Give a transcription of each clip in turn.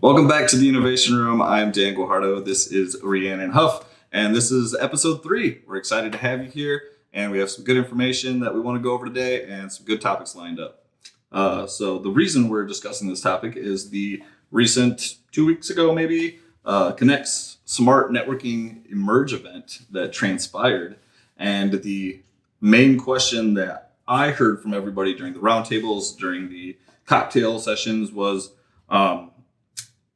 Welcome back to the Innovation Room. I'm Daniel Guajardo. This is Rhianon Huff, and this is episode 3. We're excited to have you here, and we have some good information that we want to go over today and some good topics lined up. So the reason we're discussing this topic is the recent, 2 weeks ago maybe, Connect's Smart Networking Emerge event that transpired. And the main question that I heard from everybody during the roundtables, during the cocktail sessions was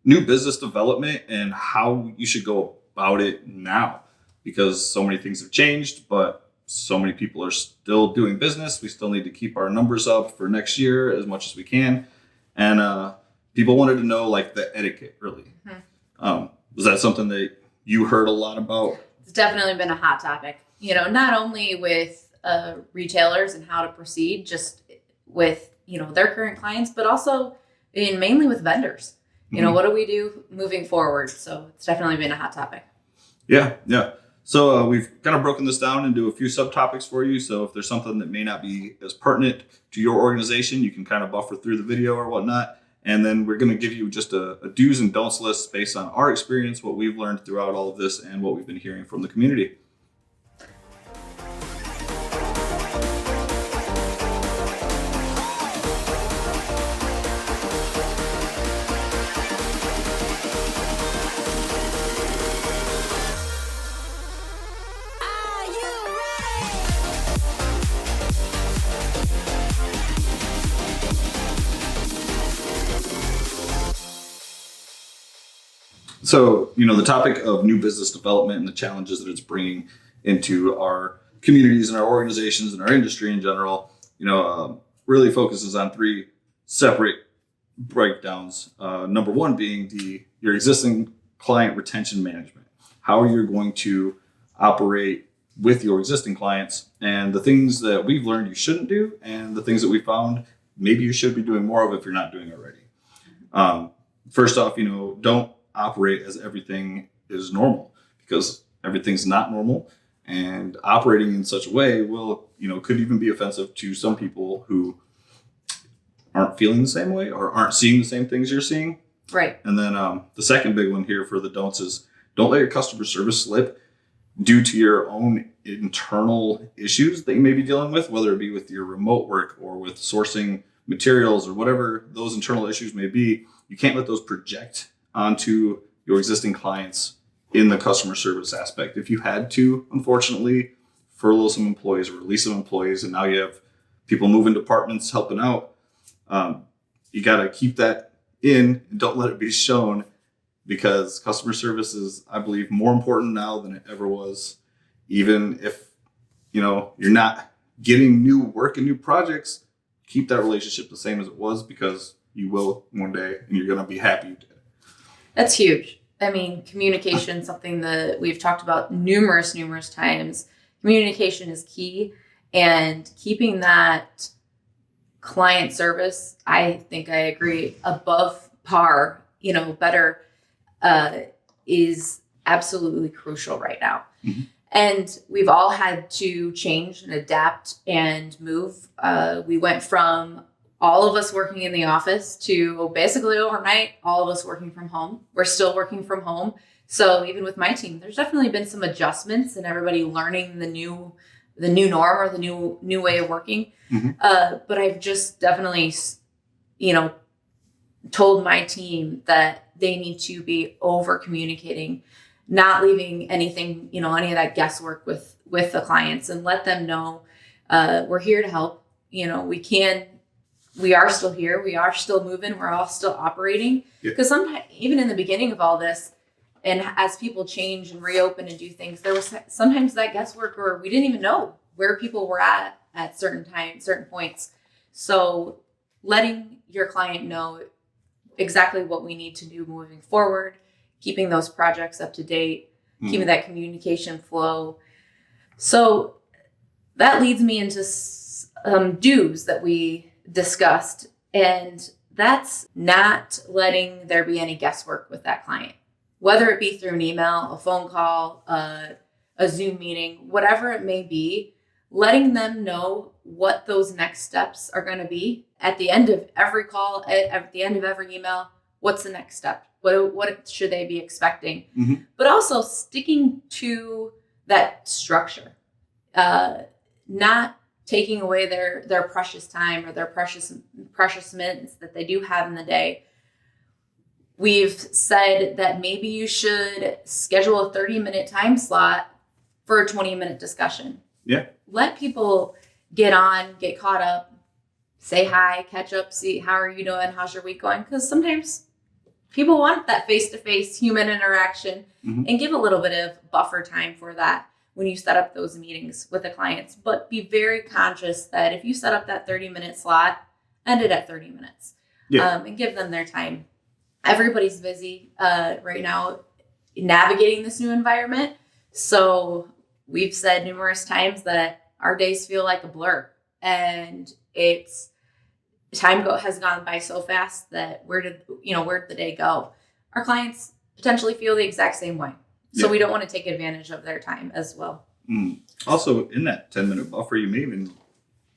new business development and how you should go about it now, because so many things have changed, but so many people are still doing business. We still need to keep our numbers up for next year as much as we can. And people wanted to know like the etiquette really. Was that something that you heard a lot about? It's definitely been a hot topic, not only with retailers and how to proceed just with, their current clients, but also mainly with vendors. What do we do moving forward? So it's definitely been a hot topic. Yeah. So we've kind of broken this down into a few subtopics for you. So if there's something that may not be as pertinent to your organization, you can kind of buffer through the video or whatnot. And then we're going to give you just a do's and don'ts list based on our experience, what we've learned throughout all of this, and what we've been hearing from the community. So, the topic of new business development and the challenges that it's bringing into our communities and our organizations and our industry in general, really focuses on 3 separate breakdowns. Number 1 being your existing client retention management. How are you going to operate with your existing clients, and the things that we've learned you shouldn't do, and the things that we found maybe you should be doing more of if you're not doing it already. First off, don't operate as everything is normal, because everything's not normal, and operating in such a way could even be offensive to some people who aren't feeling the same way or aren't seeing the same things you're seeing. Right. And then the second big one here for the don'ts is don't let your customer service slip due to your own internal issues that you may be dealing with, whether it be with your remote work or with sourcing materials or whatever those internal issues may be. You can't let those project onto your existing clients in the customer service aspect. If you had to, unfortunately, furlough some employees or release some employees, and now you have people moving departments helping out, you got to keep that in and don't let it be shown, because customer service is, I believe, more important now than it ever was. Even if, you're not getting new work and new projects, keep that relationship the same as it was, because you will one day, and you're going to be happy you did. That's huge. Communication, something that we've talked about numerous times. Communication is key, and keeping that client service, I think I agree, above par, better, is absolutely crucial right now. Mm-hmm. And we've all had to change and adapt and move. We went from all of us working in the office to basically overnight, all of us working from home. We're still working from home. So even with my team, there's definitely been some adjustments and everybody learning the new norm or the new way of working. Mm-hmm. But I've just definitely, told my team that they need to be over communicating, not leaving anything, any of that guesswork with the clients, and let them know we're here to help. We are still here. We are still moving. We're all still operating. Because sometimes, even in the beginning of all this, and as people change and reopen and do things, there was sometimes that guesswork, or we didn't even know where people were at certain times, certain points. So letting your client know exactly what we need to do moving forward, keeping those projects up to date, keeping that communication flow. So that leads me into do's that we discussed, and that's not letting there be any guesswork with that client, whether it be through an email, a phone call, a Zoom meeting, whatever it may be. Letting them know what those next steps are going to be at the end of every call, at the end of every email. what's the next step? What should they be expecting? Mm-hmm. But also sticking to that structure, not taking away their precious time or their precious minutes that they do have in the day. We've said that maybe you should schedule a 30-minute time slot for a 20-minute discussion. Yeah. Let people get caught up, say hi, catch up, see how are you doing, how's your week going? Because sometimes people want that face-to-face human interaction, mm-hmm. and give a little bit of buffer time for that when you set up those meetings with the clients. But be very conscious that if you set up that 30-minute slot, end it at 30 minutes. Yeah. And give them their time. Everybody's busy right now navigating this new environment. So we've said numerous times that our days feel like a blur, and time has gone by so fast that where did the day go? Our clients potentially feel the exact same way. So we don't want to take advantage of their time as well. Also, in that 10-minute buffer, you may even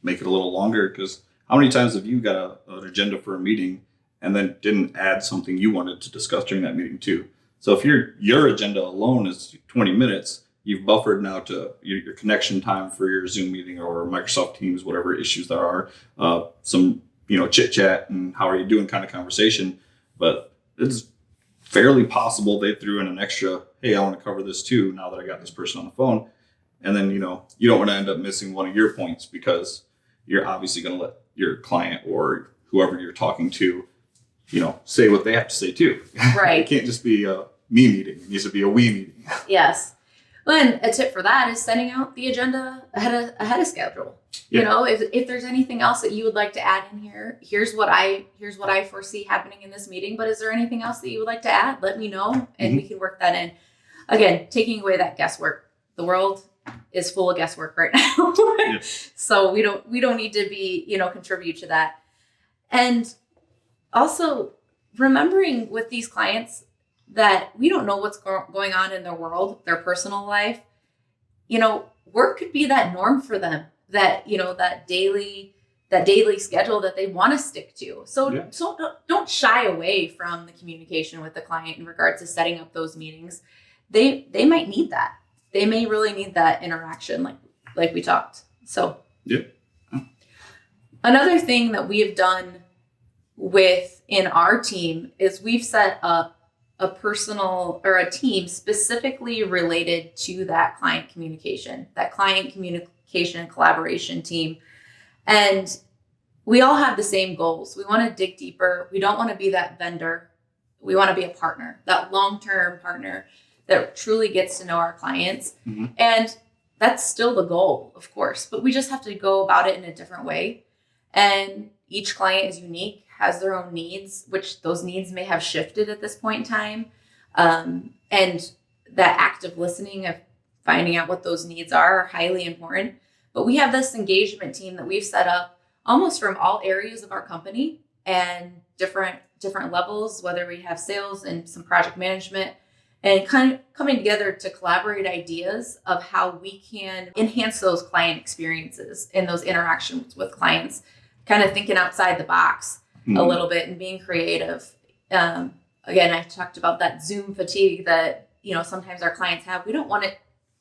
make it a little longer, because how many times have you got an agenda for a meeting and then didn't add something you wanted to discuss during that meeting too? So if your agenda alone is 20 minutes, you've buffered now to your connection time for your Zoom meeting or Microsoft Teams, whatever issues there are, some chit chat and how are you doing kind of conversation. But it's fairly possible they threw in an extra, hey, I want to cover this too now that I got this person on the phone. And then, you don't want to end up missing one of your points, because you're obviously going to let your client or whoever you're talking to, say what they have to say too. Right. It can't just be a me meeting. It needs to be a we meeting. Yes. Well, and a tip for that is sending out the agenda ahead of schedule. Yeah. If there's anything else that you would like to add in here, here's what I foresee happening in this meeting. But is there anything else that you would like to add? Let me know, and we can work that in. Again, taking away that guesswork. The world is full of guesswork right now. Yes. So we don't need to be, contribute to that. And also remembering with these clients that we don't know what's going on in their world, their personal life. Work could be that norm for them, that daily schedule that they want to stick to. So don't shy away from the communication with the client in regards to setting up those meetings. They might need that. They may really need that interaction, like we talked. So another thing that we have done within our team is we've set up a personal or a team specifically related to that client communication and collaboration team. And we all have the same goals. We want to dig deeper. We don't want to be that vendor. We want to be a partner, that long-term partner that truly gets to know our clients. Mm-hmm. And that's still the goal, of course, but we just have to go about it in a different way. And each client is unique, has their own needs, which those needs may have shifted at this point in time. And that active listening of finding out what those needs are highly important. But we have this engagement team that we've set up almost from all areas of our company and different levels, whether we have sales and some project management, and kind of coming together to collaborate ideas of how we can enhance those client experiences and those interactions with clients, kind of thinking outside the box a little bit and being creative. Again, I talked about that Zoom fatigue that, sometimes our clients have. We don't want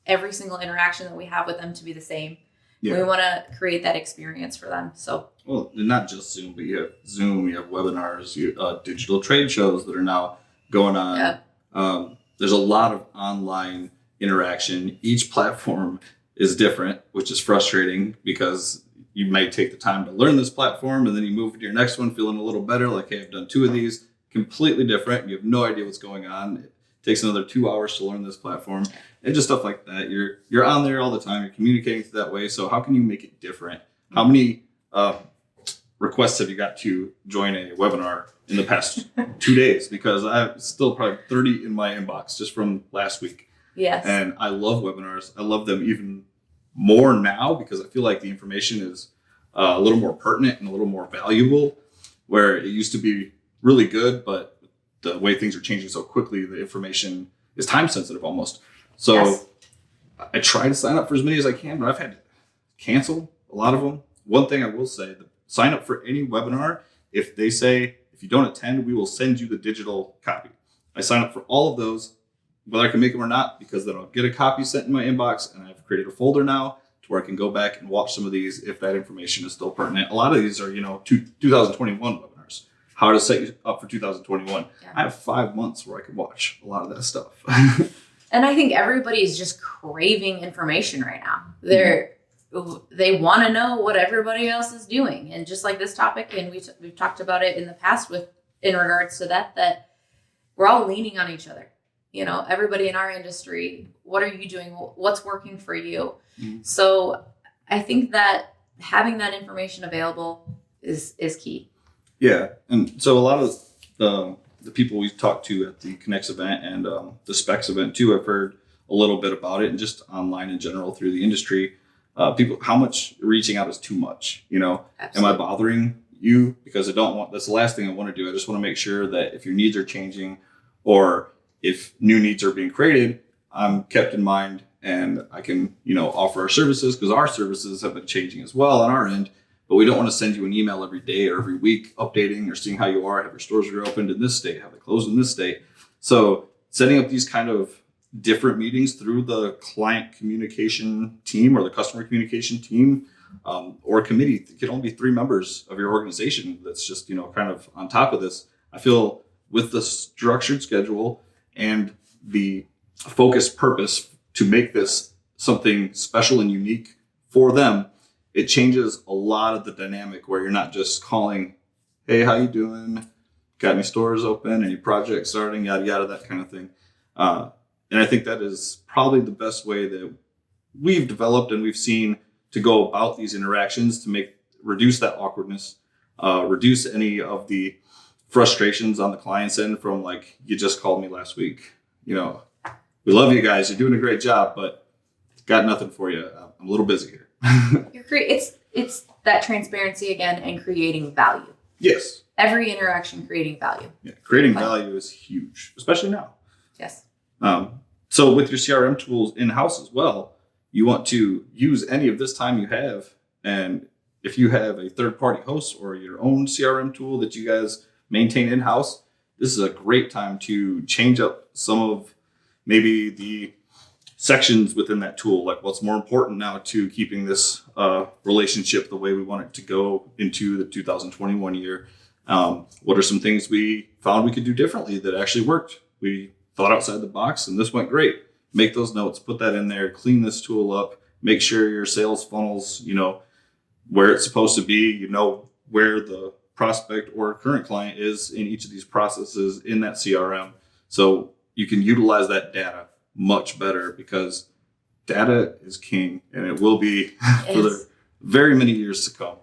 every single interaction that we have with them to be the same. Yeah. We want to create that experience for them. So, well, not just Zoom, but you have Zoom, you have webinars, digital trade shows that are now going on. Yeah. There's a lot of online interaction. Each platform is different, which is frustrating because you may take the time to learn this platform and then you move to your next one feeling a little better, like, hey, I've done 2 of these, completely different. You have no idea what's going on. It takes another 2 hours to learn this platform and just stuff like that. You're on there all the time. You're communicating that way. So how can you make it different? How many requests have you got to join a webinar in the past 2 days? Because I have still probably 30 in my inbox just from last week. Yes. And I love webinars. I love them even more now because I feel like the information is a little more pertinent and a little more valuable, where it used to be really good, but the way things are changing so quickly, the information is time sensitive almost. So yes. I try to sign up for as many as I can, but I've had to cancel a lot of them. One thing I will say, sign up for any webinar if they say If you don't attend, we will send you the digital copy. I sign up for all of those, whether I can make them or not, because then I'll get a copy sent in my inbox, and I've created a folder now to where I can go back and watch some of these if that information is still pertinent. A lot of these are, 2021 webinars. How to set you up for 2021. Yeah. I have 5 months where I can watch a lot of that stuff. And I think everybody's just craving information right now. They want to know what everybody else is doing. And just like this topic, and we've talked about it in the past in regards to that we're all leaning on each other. Everybody in our industry, what are you doing? What's working for you? Mm-hmm. So I think that having that information available is key. Yeah. And so a lot of the people we've talked to at the Connects event and the Specs event too, I've heard a little bit about it, and just online in general through the industry, people, how much reaching out is too much, Absolutely. Am I bothering you? Because that's the last thing I want to do. I just want to make sure that if your needs are changing or if new needs are being created, I'm kept in mind and I can, offer our services, because our services have been changing as well on our end. But we don't want to send you an email every day or every week updating or seeing how you are. Have your stores reopened in this state? Have they closed in this state? So setting up these kind of different meetings through the client communication team or the customer communication team or committee. It can only be 3 members of your organization that's just, kind of on top of this. I feel with the structured schedule and the focused purpose to make this something special and unique for them, it changes a lot of the dynamic where you're not just calling, hey, how you doing? Got any stores open? Any projects starting? Yada, yada, that kind of thing. And I think that is probably the best way that we've developed and we've seen to go about these interactions to reduce that awkwardness, reduce any of the frustrations on the client's end from like, you just called me last week. We love you guys. You're doing a great job, but got nothing for you. I'm a little busy here. It's that transparency again and creating value. Yes. Every interaction creating value. Yeah, creating value is huge, especially now. Yes. So with your CRM tools in-house as well, you want to use any of this time you have. And if you have a third-party host or your own CRM tool that you guys maintain in-house, this is a great time to change up some of maybe the sections within that tool, like what's more important now to keeping this relationship the way we want it to go into the 2021 year. What are some things we found we could do differently that actually worked? We thought outside the box and this went great. Make those notes, put that in there, clean this tool up, make sure your sales funnels, where it's supposed to be, where the prospect or current client is in each of these processes in that CRM. So you can utilize that data much better, because data is king and it will be for the very many years to come.